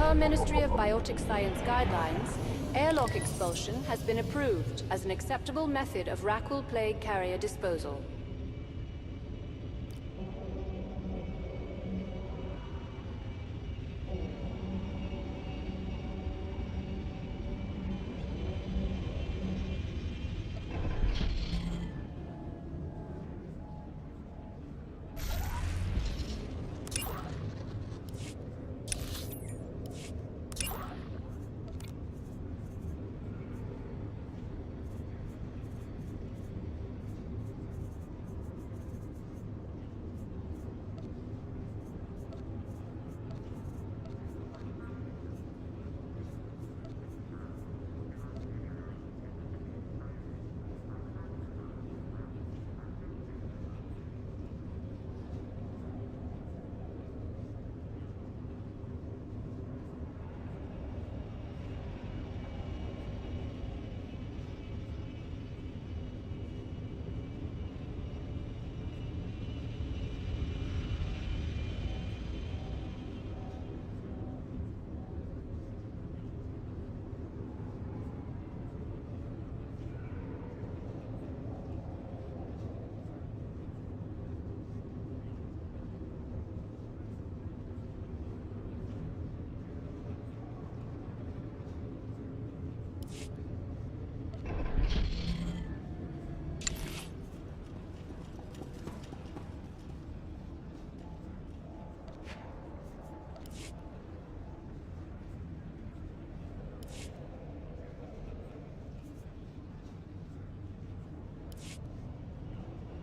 per Ministry of Biotic Science guidelines, airlock expulsion has been approved as an acceptable method of Rakul plague carrier disposal.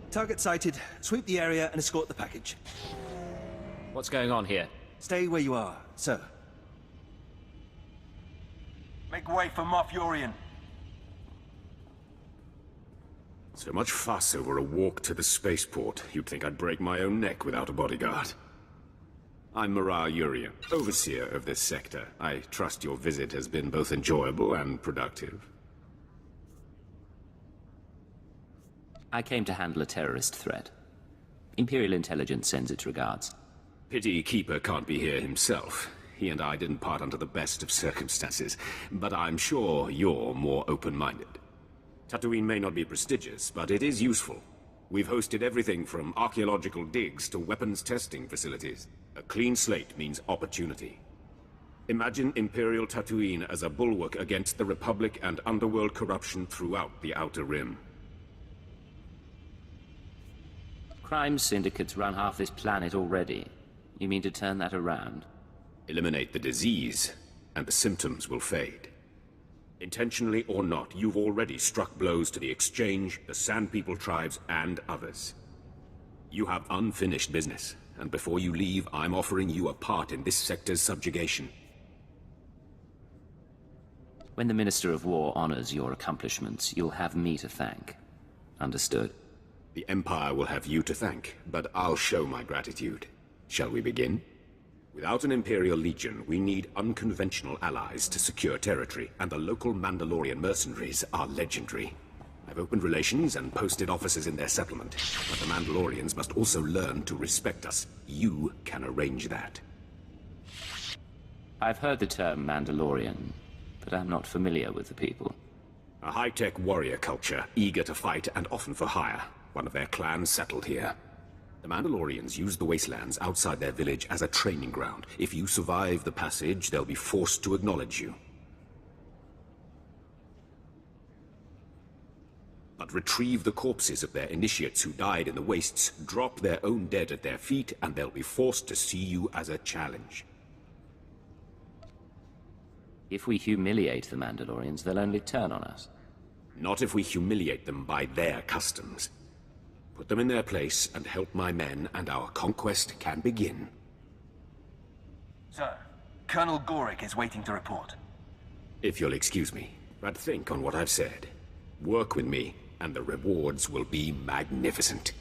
Target sighted. Sweep the area and escort the package. What's going on here? Stay where you are, sir. Make way for Moff Yorian. So much fuss over a walk to the spaceport. You'd think I'd break my own neck without a bodyguard. I'm Mara Yurian, overseer of this sector. I trust your visit has been both enjoyable and productive. I came to handle a terrorist threat. Imperial intelligence sends its regards. Pity Keeper can't be here himself. He and I didn't part under the best of circumstances, but I'm sure you're more open-minded. Tatooine may not be prestigious, but it is useful. We've hosted everything from archaeological digs to weapons testing facilities. A clean slate means opportunity. Imagine Imperial Tatooine as a bulwark against the Republic and underworld corruption throughout the Outer Rim. Crime syndicates run half this planet already. You mean to turn that around? Eliminate the disease, and the symptoms will fade. Intentionally or not, you've already struck blows to the Exchange, the Sand People tribes, and others. You have unfinished business, and before you leave, I'm offering you a part in this sector's subjugation. When the Minister of War honors your accomplishments, you'll have me to thank. Understood? The Empire will have you to thank, but I'll show my gratitude. Shall we begin? Without an Imperial Legion, we need unconventional allies to secure territory, and the local Mandalorian mercenaries are legendary. I've opened relations and posted officers in their settlement, but the Mandalorians must also learn to respect us. You can arrange that. I've heard the term Mandalorian, but I'm not familiar with the people. A high-tech warrior culture, eager to fight and often for hire. One of their clans settled here. The Mandalorians use the wastelands outside their village as a training ground. If you survive the passage, they'll be forced to acknowledge you. But retrieve the corpses of their initiates who died in the wastes, drop their own dead at their feet, and they'll be forced to see you as a challenge. If we humiliate the Mandalorians, they'll only turn on us. Not if we humiliate them by their customs. Put them in their place and help my men, and our conquest can begin. Sir, Colonel Gorick is waiting to report. If you'll excuse me, but think on what I've said. Work with me, and the rewards will be magnificent.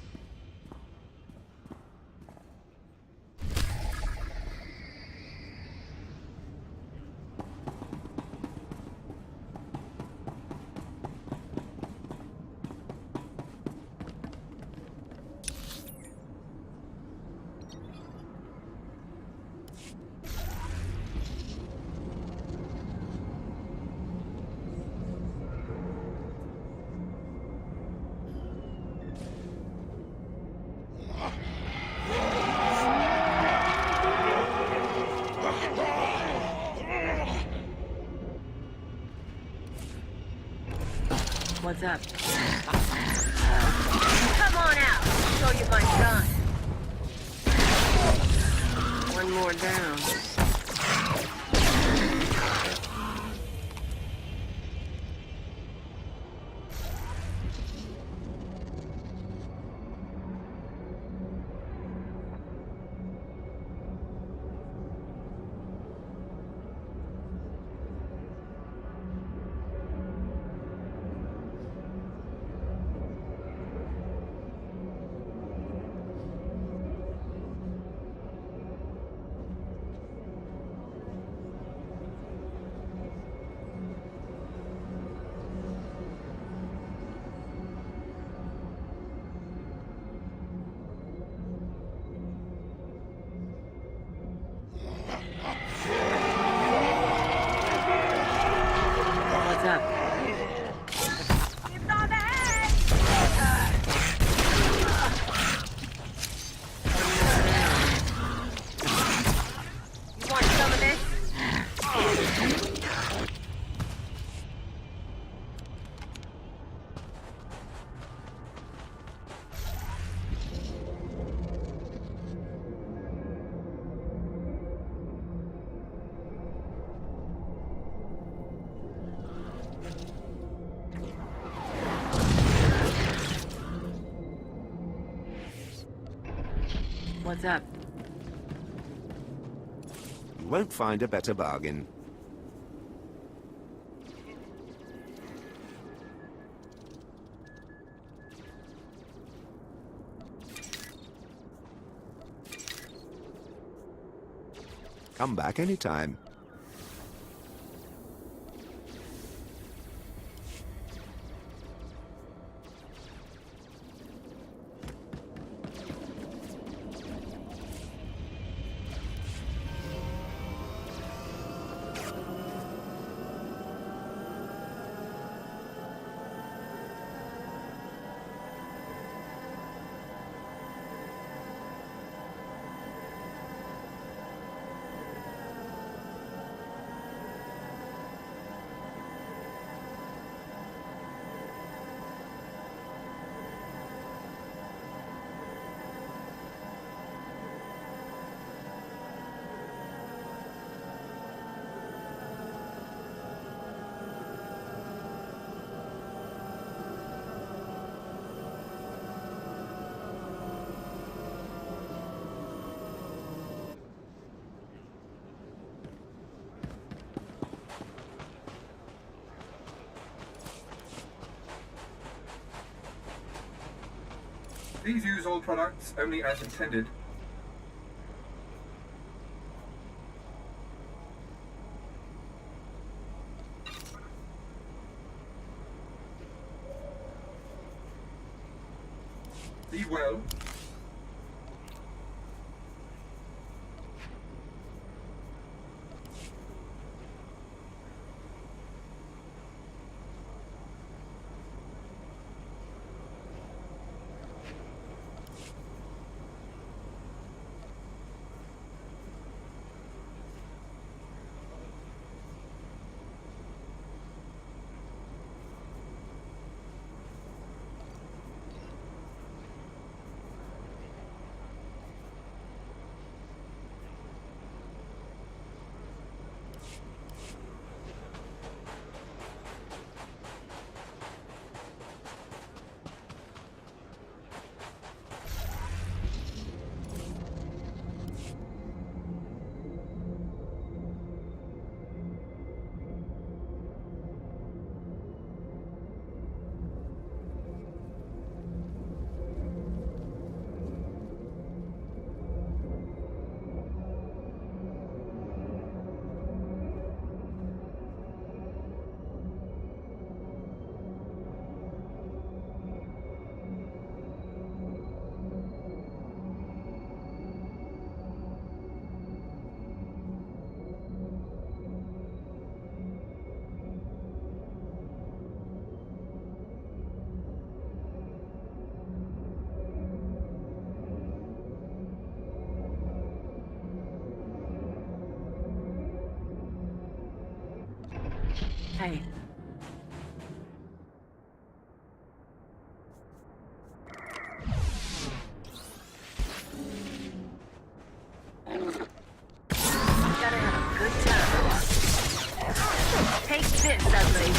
What's up? Come on out. I'll show you my gun. One more down. What's up? You want some of this? What's up? You won't find a better bargain. Come back anytime. Please use all products only as intended. Be well. Hey. this, ugly.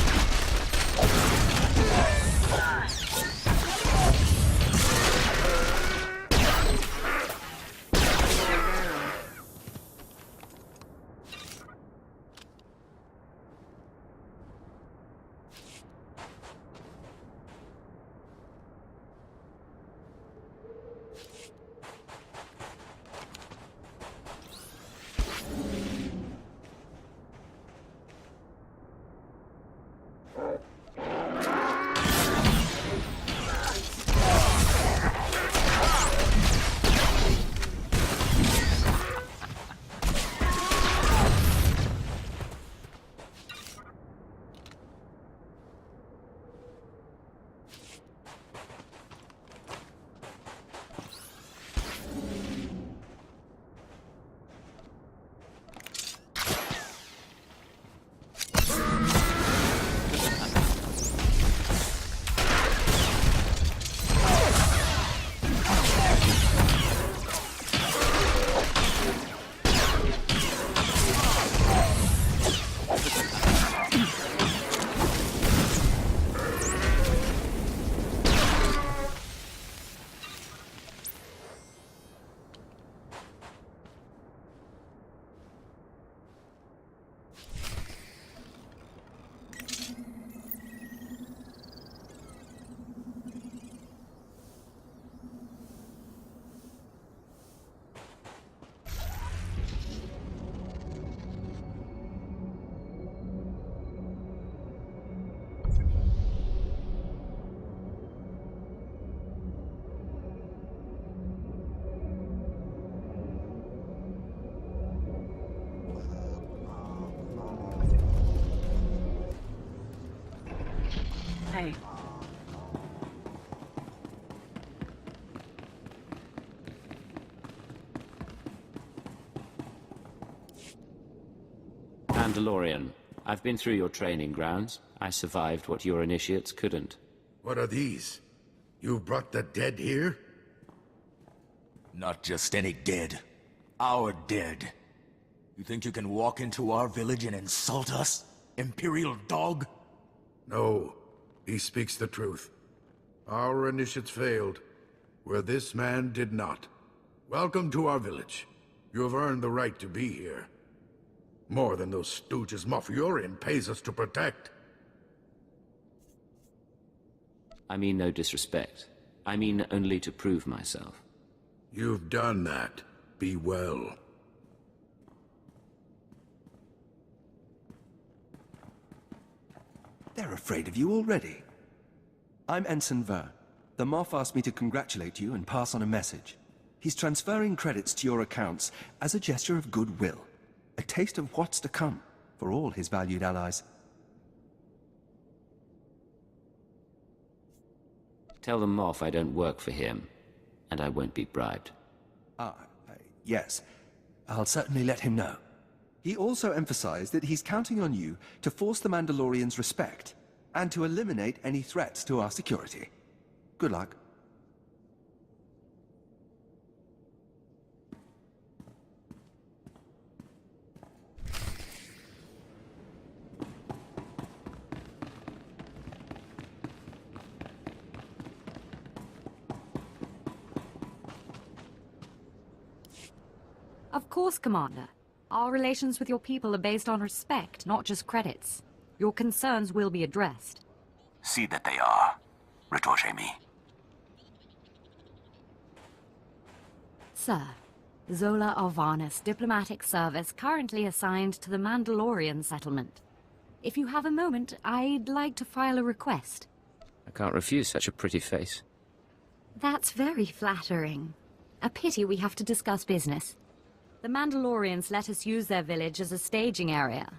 Hey. Mandalorian, I've been through your training grounds. I survived what your initiates couldn't. What are these? You brought the dead here? Not just any dead. Our dead. You think you can walk into our village and insult us? Imperial dog? No. He speaks the truth. Our initiates failed, where this man did not. Welcome to our village. You have earned the right to be here. More than those stooges Moff-Yurin pays us to protect. I mean no disrespect. I mean only to prove myself. You've done that. Be well. They're afraid of you already. I'm Ensign Ver. The Moff asked me to congratulate you and pass on a message. He's transferring credits to your accounts as a gesture of goodwill. A taste of what's to come for all his valued allies. Tell the Moff I don't work for him, and I won't be bribed. Yes. I'll certainly let him know. He also emphasized that he's counting on you to force the Mandalorians' respect, and to eliminate any threats to our security. Good luck. Of course, Commander. Our relations with your people are based on respect, not just credits. Your concerns will be addressed. See that they are. Retorche me. Sir, Zola Arvanis Diplomatic Service currently assigned to the Mandalorian settlement. If you have a moment, I'd like to file a request. I can't refuse such a pretty face. That's very flattering. A pity we have to discuss business. The Mandalorians let us use their village as a staging area.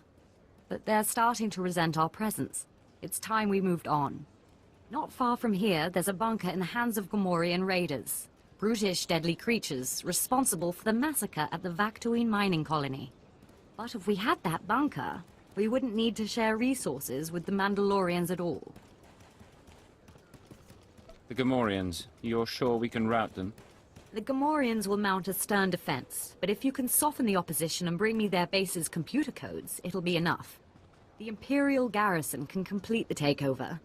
But they're starting to resent our presence. It's time we moved on. Not far from here, there's a bunker in the hands of Gamorrean raiders. Brutish, deadly creatures responsible for the massacre at the Tatooine mining colony. But if we had that bunker, we wouldn't need to share resources with the Mandalorians at all. The Gamorreans, you're sure we can rout them? The Gamorreans will mount a stern defense, but if you can soften the opposition and bring me their base's computer codes, it'll be enough. The Imperial garrison can complete the takeover,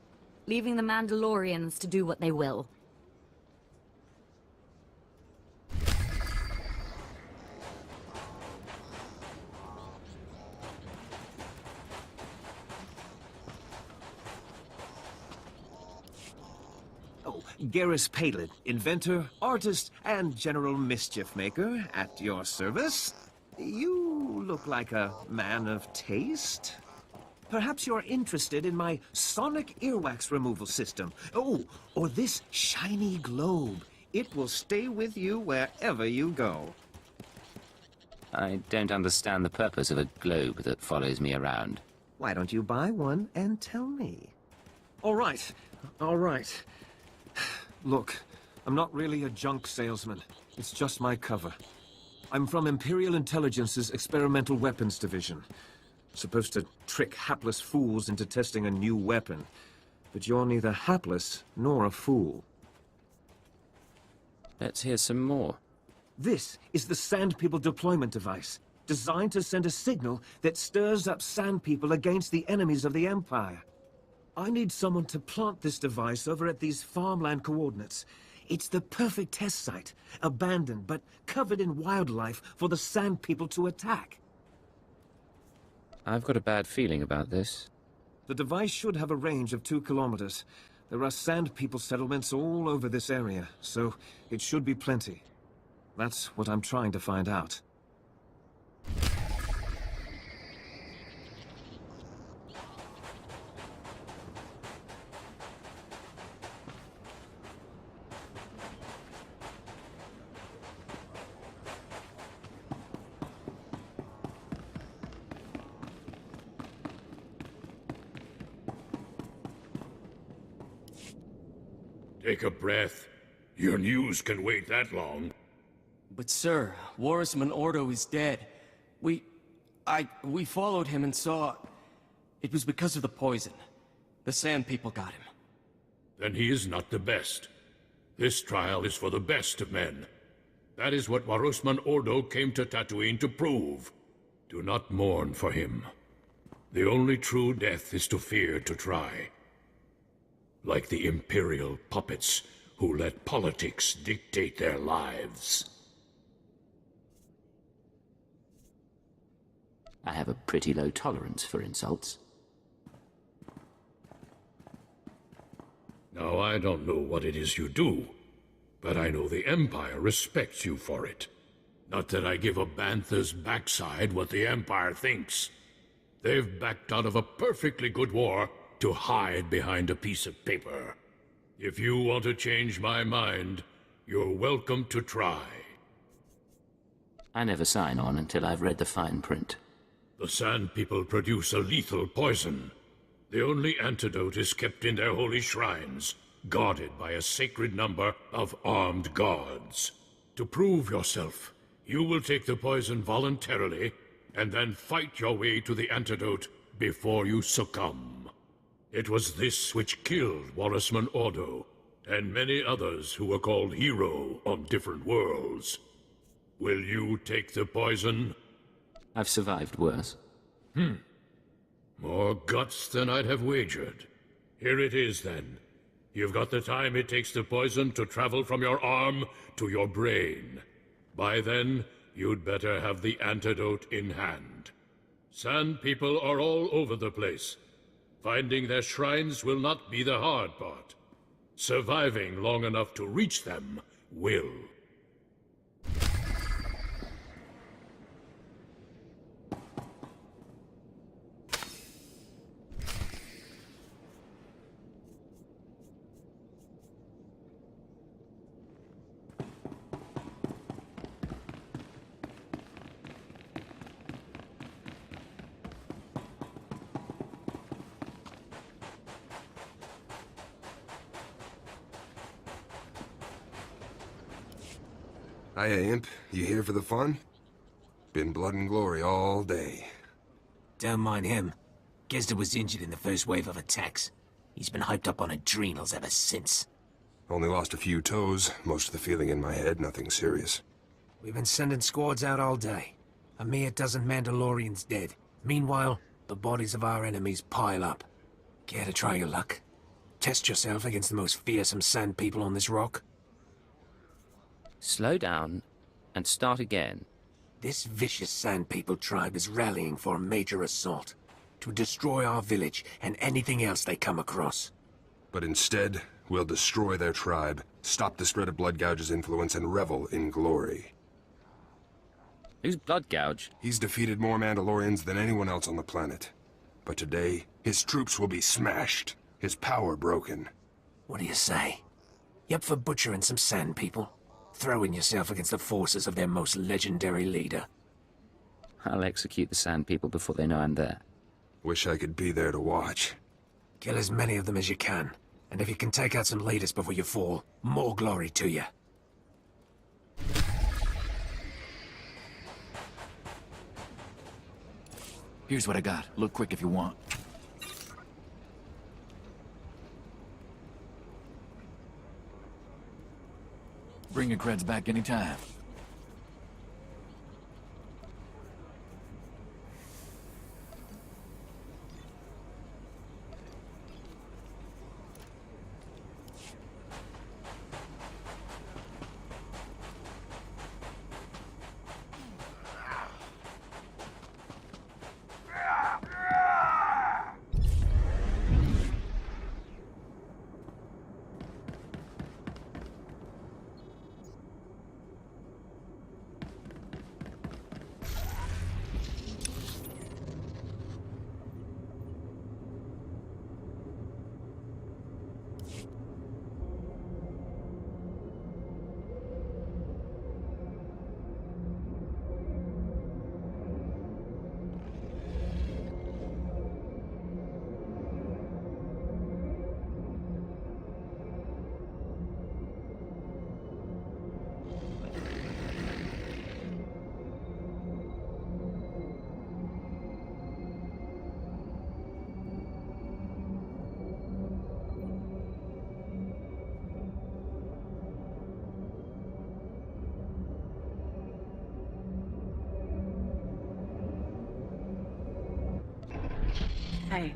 leaving the Mandalorians to do what they will. Garrus Palin, inventor, artist, and general mischief maker, at your service. You look like a man of taste. Perhaps you're interested in my sonic earwax removal system. Oh, or this shiny globe. It will stay with you wherever you go. I don't understand the purpose of a globe that follows me around. Why don't you buy one and tell me? All right, all right. Look, I'm not really a junk salesman. It's just my cover. I'm from Imperial Intelligence's Experimental Weapons Division. Supposed to trick hapless fools into testing a new weapon. But you're neither hapless nor a fool. Let's hear some more. This is the Sand People deployment device, designed to send a signal that stirs up Sand People against the enemies of the Empire. I need someone to plant this device over at these farmland coordinates. It's the perfect test site, abandoned but covered in wildlife for the Sand People to attack. I've got a bad feeling about this. The device should have a range of 2 kilometers. There are Sand People settlements all over this area, so it should be plenty. That's what I'm trying to find out. Take a breath. Your news can wait that long. But sir, Warisman Ordo is dead. We followed him and saw... It was because of the poison. The Sand People got him. Then he is not the best. This trial is for the best of men. That is what Warisman Ordo came to Tatooine to prove. Do not mourn for him. The only true death is to fear to try. Like the Imperial puppets who let politics dictate their lives. I have a pretty low tolerance for insults. Now, I don't know what it is you do, but I know the Empire respects you for it. Not that I give a bantha's backside what the Empire thinks. They've backed out of a perfectly good war to hide behind a piece of paper. If you want to change my mind, you're welcome to try. I never sign on until I've read the fine print. The Sand People produce a lethal poison. The only antidote is kept in their holy shrines, guarded by a sacred number of armed guards. To prove yourself, you will take the poison voluntarily, and then fight your way to the antidote before you succumb. It was this which killed Warisman Ordo, and many others who were called hero on different worlds. Will you take the poison? I've survived worse. More guts than I'd have wagered. Here it is, then. You've got the time it takes the poison to travel from your arm to your brain. By then, you'd better have the antidote in hand. Sand People are all over the place. Finding their shrines will not be the hard part. Surviving long enough to reach them will. Hiya, Imp. You here for the fun? Been blood and glory all day. Don't mind him. Gizda was injured in the first wave of attacks. He's been hyped up on adrenals ever since. Only lost a few toes, most of the feeling in my head, nothing serious. We've been sending squads out all day. A mere dozen Mandalorians dead. Meanwhile, the bodies of our enemies pile up. Care to try your luck? Test yourself against the most fearsome sand people on this rock? Slow down and start again. This vicious sand people tribe is rallying for a major assault to destroy our village and anything else they come across. But instead, we'll destroy their tribe, stop the spread of Bloodgouge's influence, and revel in glory. Who's Bloodgouge? He's defeated more Mandalorians than anyone else on the planet. But today, his troops will be smashed, his power broken. What do you say? You up for butchering some sand people? Throwing yourself against the forces of their most legendary leader? I'll execute the sand people before they know I'm there. Wish I could be there to watch. Kill as many of them as you can. And if you can take out some leaders before you fall, more glory to you. Here's what I got. Look quick if you want. Bring your creds back anytime. Hey.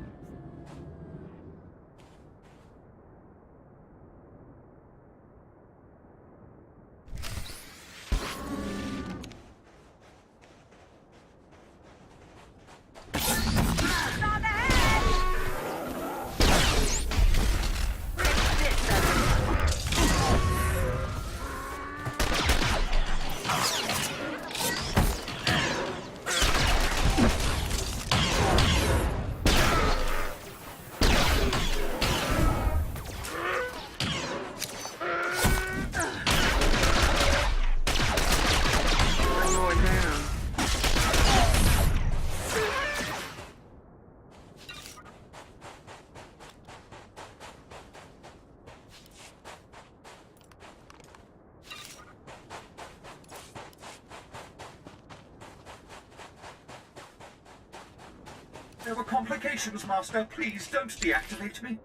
There were complications, Master. Please don't deactivate me.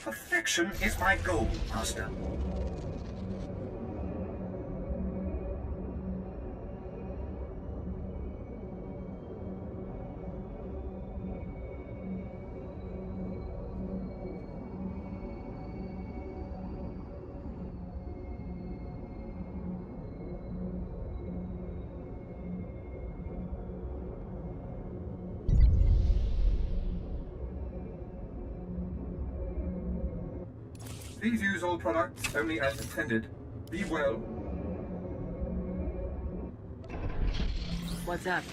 Perfection is my goal, Master. Please use all products only as intended. Be well. What's up?